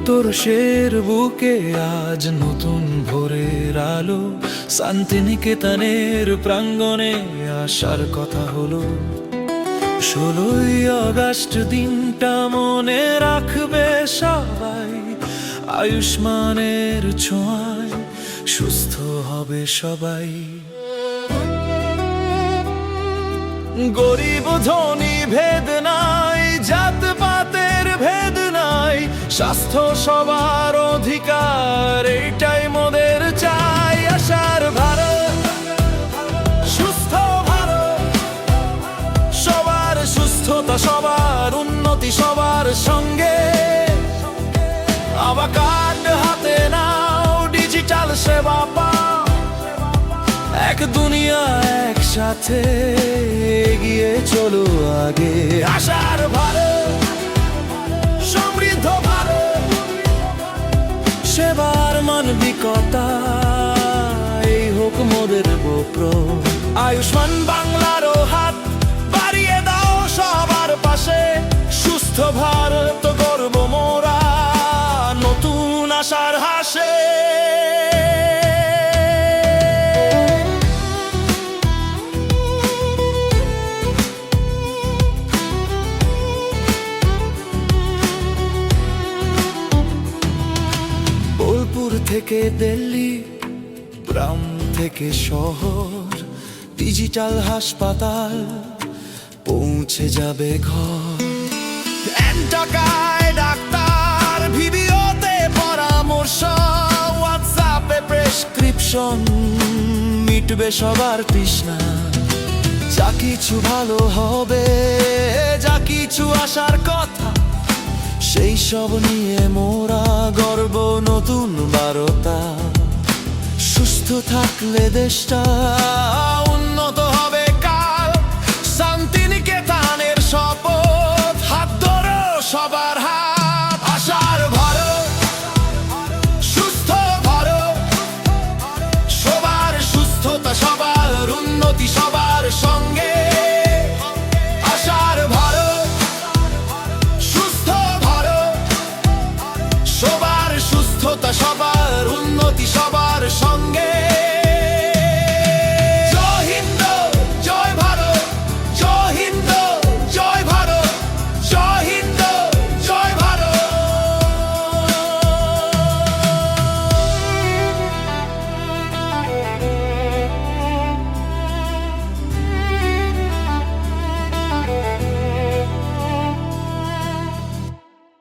তোরসের বুকে আজ নতুন ভোরের আলো, শান্তিনিকেতনের প্রাঙ্গণে আসার কথা হলো। 16ই আগস্ট দিনটা মনে রাখবে সবাই, আয়ুষ্মানের ছোঁয়ায় সুস্থ হবে সবাই। গরিব ধনী ভেদ নাই, জাত পাতের ভেদ নাই, স্বাস্থ্য সবার অধিকার, এইটাই মোদের চাই। আশার ভারত, সুস্থ ভারত, সবার সুস্থতা, সবার উন্নতি, সবার সঙ্গে। আবার কার্ড হাতে নাও, ডিজিটাল সেবা পাও, এক দুনিয়া একসাথে এগিয়ে চলো আগে। আশার ভারত, সমৃদ্ধ ভারত, সেবার মানবিকতা, এই হোক মোদের বপ্র। আয়ুষ্মান বাংলারও হাত বাড়িয়ে দাও সবার পাশে, সুস্থ ভারত গর্ব মোরা, নতুন আশার হাসে। বোলপুর থেকে দিল্লি, গ্রাম থেকে শহর, ডিজিটাল হাসপাতাল পৌঁছে যাবে ঘর। টাকায় ডাক্তার, ভিডিওতে পরামর্শ, হোয়াটসঅ্যাপে প্রেসক্রিপশন, মিটবে সবার তৃষ্ণা। যা কিছু ভালো হবে, যা কিছু আসার কথা, সেই সব নিয়ে মোরা গর্ব নতুন বারতা। সুস্থ থাকলে দেশটা উন্নত